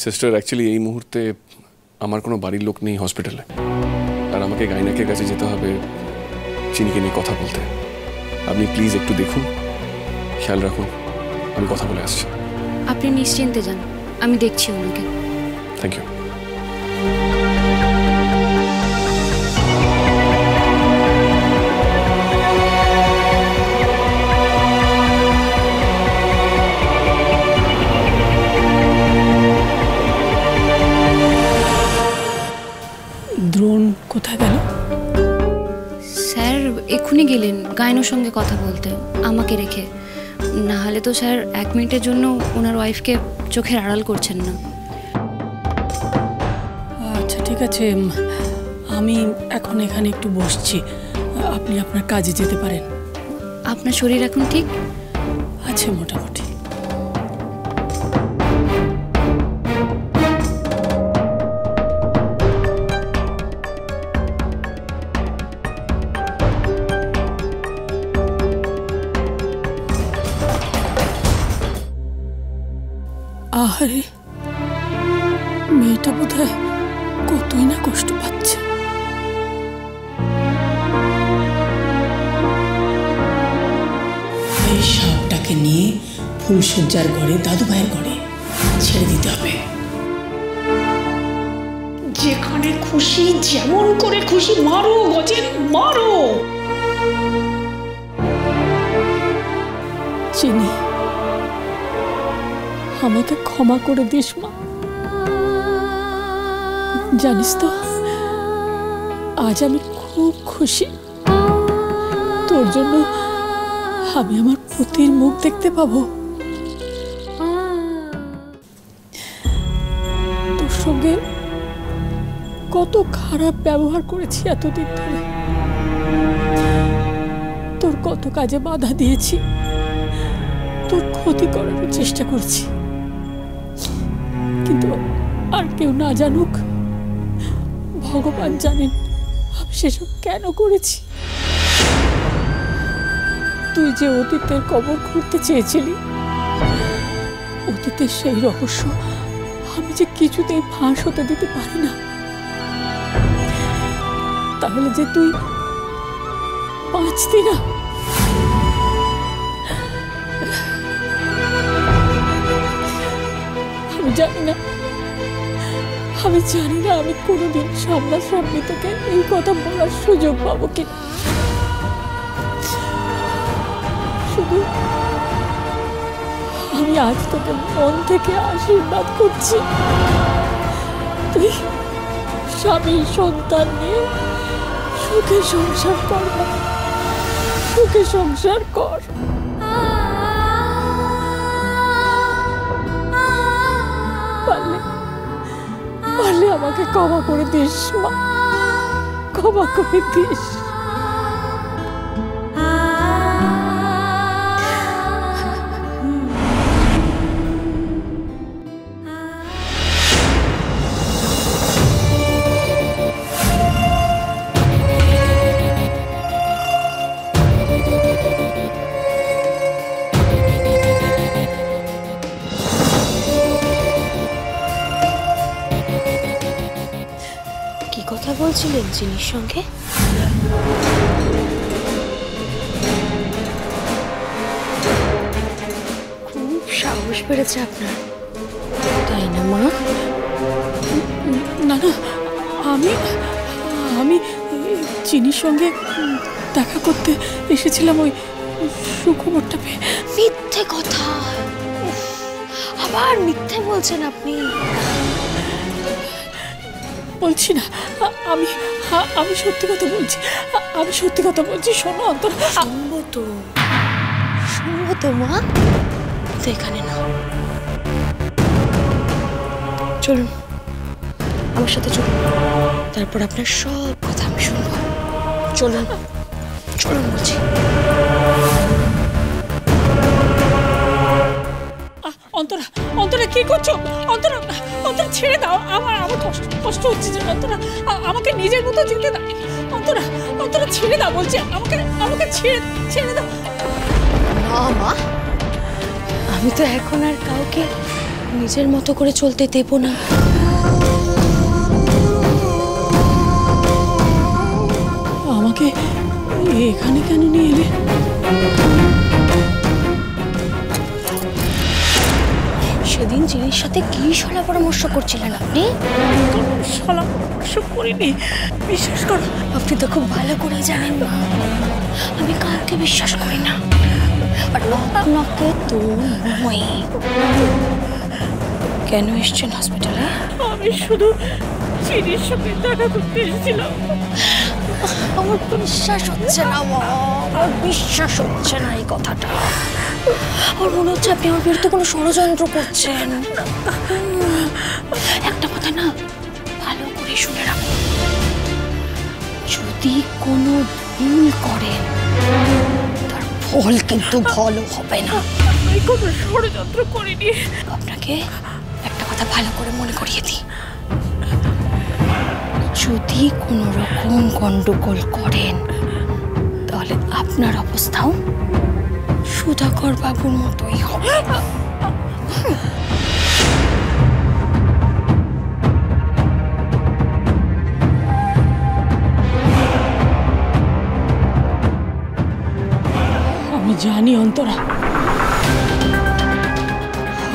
Sister, actually এই মুহূর্তে আমার কোনো বাড়ির লোক নেই হসপিটালে, আর আমাকে গাইনাকের কাছে যেতে হবে চিনিকে নিয়ে কথা বলতে। আপনি প্লিজ একটু দেখুন, খেয়াল রাখুন, আমি কথা বলে আসছি। আপনি নিশ্চিন্তে যান, আমি দেখছি ওনাকে। Thank you. দ্রোণ কোথায় গেল? স্যার এক্ষুনি গেলেন গায়নোর সঙ্গে কথা বলতে আমাকে রেখে। না হলে তো স্যার 1 মিনিটের জন্য ওনার ওয়াইফকে চোখের আড়াল করছেন না। আচ্ছা ঠিক আছে, আমি এখন এখানে একটু বসছি, আপনি আপনার কাজে যেতে পারেন। আপনার শরীর এখন ঠিক আছে মোটামুটি। আরে মেয়েটা বোধহয় কতই না কষ্ট পাচ্ছে। এই সাপটাকে নিয়ে ফুলসজ্জার ঘরে, দাদু ভাইয়ের ঘরে ছেড়ে দিতে হবে। যেখানে খুশি যেমন করে খুশি মারো গজেন, মারো। চিনি, আমাকে ক্ষমা করে দিস মা। জানিস তো আজ আমি খুব খুশি, তোর জন্য আমি আমার পুতির মুখ দেখতে পাবো। তোর সঙ্গে কত খারাপ ব্যবহার করেছি এতদিন ধরে, তোর কত কাজে বাধা দিয়েছি, তোর ক্ষতি করার চেষ্টা করছি, কিন্তু আর কেউ না জানুক, ভগবান জানেন আমি সেসব কেন করেছি। তুই যে অতীতের কবর খুঁড়তে চেয়েছিলি, অতীতের সেই রহস্য আমি যে কিছুতেই ফাঁস হতে দিতে পারি না। তাহলে যে তুই বাঁচতি না। আমি জানি না আমি কোনোদিন সামনাসামনি তোকে এই কথা বলার সুযোগ পাবো কি। শুধু আমি আজ তোকে মন থেকে আশীর্বাদ করছি, তুই স্বামী সন্তান নিয়ে সুখে সংসার কর, সুখে সংসার কর। পারলে আমাকে ক্ষমা করে দিস মা, ক্ষমা করে দিস। কথা বলছিলেন চিনির সঙ্গে? খুব সাহস বেড়েছে আপনার, তাই না মা? না না, আমি চিনির সঙ্গে দেখা করতে এসেছিলাম ওই সুখবরটা পেয়ে। মিথ্যে কথা, আবার মিথ্যে বলছেন আপনি। বলছি না, আমি সত্যি কথা বলছি, আমি সত্যি কথা বলছি। শোনো অন্তর। শুনবো তো মা, তো এখানে না, চলুন আমার সাথে চলুন, তারপর আপনার সব কথা আমি শুনবো। চলুন চলুন বলছি। অন্তরা, অন্তরা কি করছো? অন্তরা, অন্তরা ছেড়ে দাও, আমার কষ্ট হচ্ছে যে। অন্তরা আমাকে নিজের মতো যেতে দাও। অন্তরা, অন্তরা ছেড়ে দাও বলছি, আমাকে ছেড়ে দাও। না মা, আমি তো এখন আর কাউকে নিজের মতো করে চলতে দেব না। আমাকে এখানে কেন নিয়ে এলে? সেদিন চিনির সাথে কি শালা পরামর্শ করছিলেন আপনি? শালা পরামর্শ করিনি, বিশ্বাস করো। আপনি তো খুব ভালো করে জানেন না আমি কাউকে বিশ্বাস করি না। আর আপনাকে তো নয়। কেন এসছেন হসপিটালে? আমি শুধু চিনির সঙ্গে দেখা করতে এসেছিলাম। আমার বিশ্বাস হচ্ছে না, আমার বিশ্বাস হচ্ছে না এই কথাটা। আমার মনে হচ্ছে আপনি আমার বিরুদ্ধে কোনো ষড়যন্ত্র করছেন। একটা কথা না ভালো করে শুনে রাখুন, যদি কোনো ভুল করেন তার ফল কিন্তু ভালো হবে না। আমি কোনো ষড়যন্ত্র করিনি। আপনাকে একটা কথা ভালো করে মনে করিয়ে দিই, যদি কোনো রকম গন্ডগোল করেন তাহলে আপনার অবস্থাও সুধাকর বাবুর মতোই হবে। আমি জানি অন্তরা,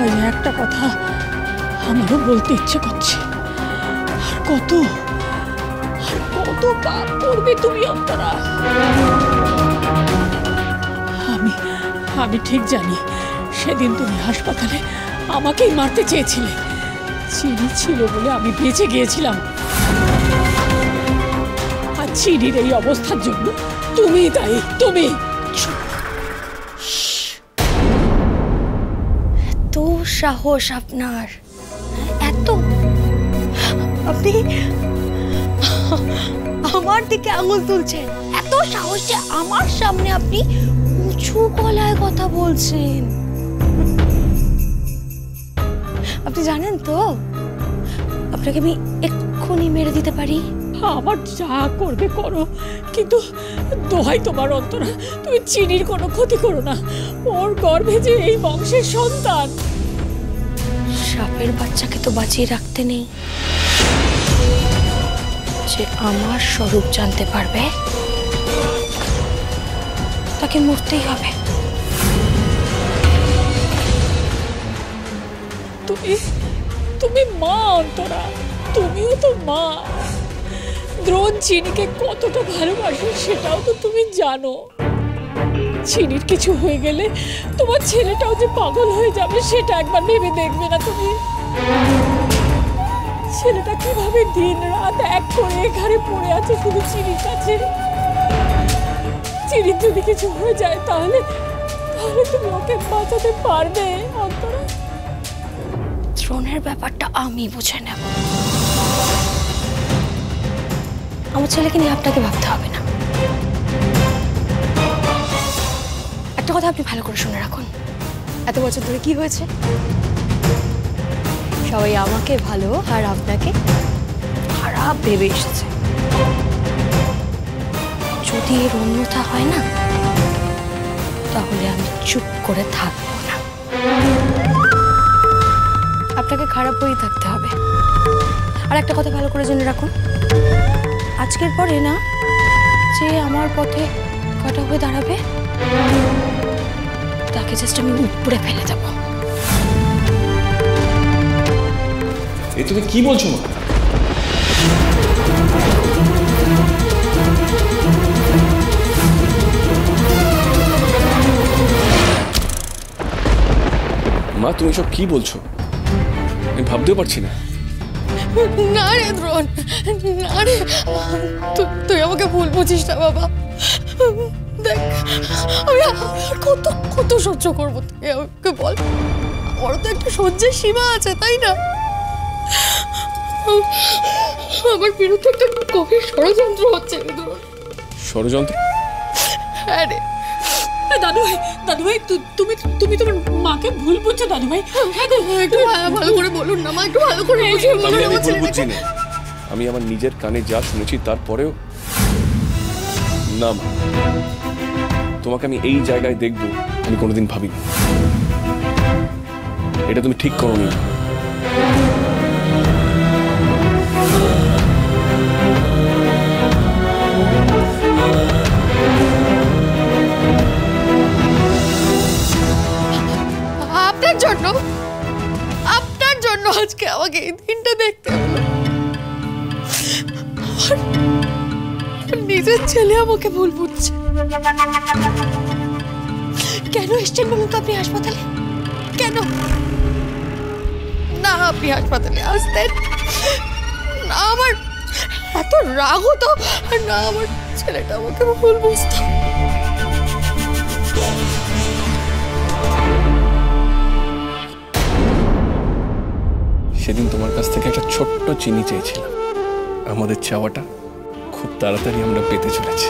আজ একটা কথা আমারও বলতে ইচ্ছে করছে। আর কত পাপ করবে তুমি অন্তরা? আমি ঠিক জানি সেদিন তুমি হাসপাতালে আমাকেই মারতে চেয়েছিলে। চিনি ছিল বলে আমি বেঁচে গিয়েছিলাম। আর চিনির এই অবস্থার জন্য তুমি দায়ী। তুমি এত সাহস আপনার, এত? আপনি আমার দিকে আঙুল তুলছেন, এত সাহস যে আমার সামনে আপনি উঁচু গলায় কথা বলছেন। আপনি জানেন তো আপনাকে আমি এক্ষুনি মেরে দিতে পারি। আমার যা করবে করো, কিন্তু দোহাই তোমার অন্তরা, তুমি চিনির কোনো ক্ষতি করো না। ওর গর্ভে যে এই বংশের সন্তান। সাপের বাচ্চাকে তো বাঁচিয়ে রাখতে নেই, যে আমার স্বরূপ জানতে পারবে তাকে মরতেই হবে। তুমি মা অন্তরা, তুমিও তো মা। দ্রোণ চিনিকে কতটা ভালোবাসে সেটাও তো তুমি জানো। চিনির কিছু হয়ে গেলে তোমার ছেলেটাও যে পাগল হয়ে যাবে সেটা একবার ভেবে দেখবে না তুমি? ছেলেটা কিভাবে দিন রাত এক করে এখানে পড়ে আছে শুধু চিনির কাছে। চিনির যদি কিছু হয়ে যায় তাহলে তুমি ওকে বাঁচাতে পারবে অন্তরা? দ্রোণের ব্যাপারটা আমি বুঝে নেব। আমার ছেলেকে নিয়ে আপনাকে ভাবতে হবে না। একটা কথা আপনি ভালো করে শুনে রাখুন, এত বছর ধরে কি হয়েছে? সবাই আমাকে ভালো আর আপনাকে খারাপ ভেবে এসেছে। যদি এর অন্যথা হয় না তাহলে আমি চুপ করে থাকবো না। আপনাকে খারাপ হয়েই থাকতে হবে। আর একটা কথা ভালো করে জেনে রাখুন, আজকের পরে না যে আমার পথে কাটা হয়ে দাঁড়াবে তাকে জাস্ট আমি উপরে ফেলে দেব। এই তুমি কি বলছো মা? মা তুমি সব কি বলছো? আমি ভাবতেও পারছি না। না রে দ্রোণ, না রে, তুই আমাকে ভুল বুঝিস না বাবা। দেখ আমি আর কত সহ্য করবো, তুই আমাকে বল। আমারও তো একটা সহ্যের সীমা আছে, তাই না? আমার বিরুদ্ধে একটা গভীর ষড়যন্ত্র হচ্ছে রে দ্রোণ। ষড়যন্ত্র? হ্যাঁ রে। দাদু ভাই তুমি তোমার মাকে ভুল বুঝছো দাদু ভাই। একটু ভালো করে বলুন না মা, একটু ভালো করে বুঝিয়ে বলুন। আমি ভুল বুঝছি না, আমি আমার নিজের কানে যা শুনেছি তারপরেও না মা, তোমাকে আমি এই জায়গায় দেখবো আমি কোনোদিন ভাবিনি। এটা তুমি ঠিক করোনি। আপনার জন্য আজকে আমাকে এই দিনটা দেখতে হলো। আমার নিজের ছেলে আমাকে ভুল বুঝছে। কেন এসছেন বলুন তো আপনি হাসপাতালে? কেন না আপনি হাসপাতালে আসতেন না, আমার এত রাগ হতো, আর না আমার ছেলেটা আমাকে ভুল বুঝতো। সেদিন তোমার কাছ থেকে একটা ছোট্ট চিনি চেয়েছিলাম, আমাদের চাওয়াটা খুব তাড়াতাড়ি আমরা পেতে চলেছি।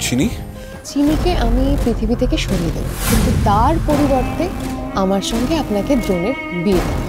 চিনি? চিনিকে আমি পৃথিবী থেকে সরিয়ে দেব, কিন্তু তার পরিবর্তে আমার সঙ্গে আপনাকে দ্রোণের বিয়ে দেব।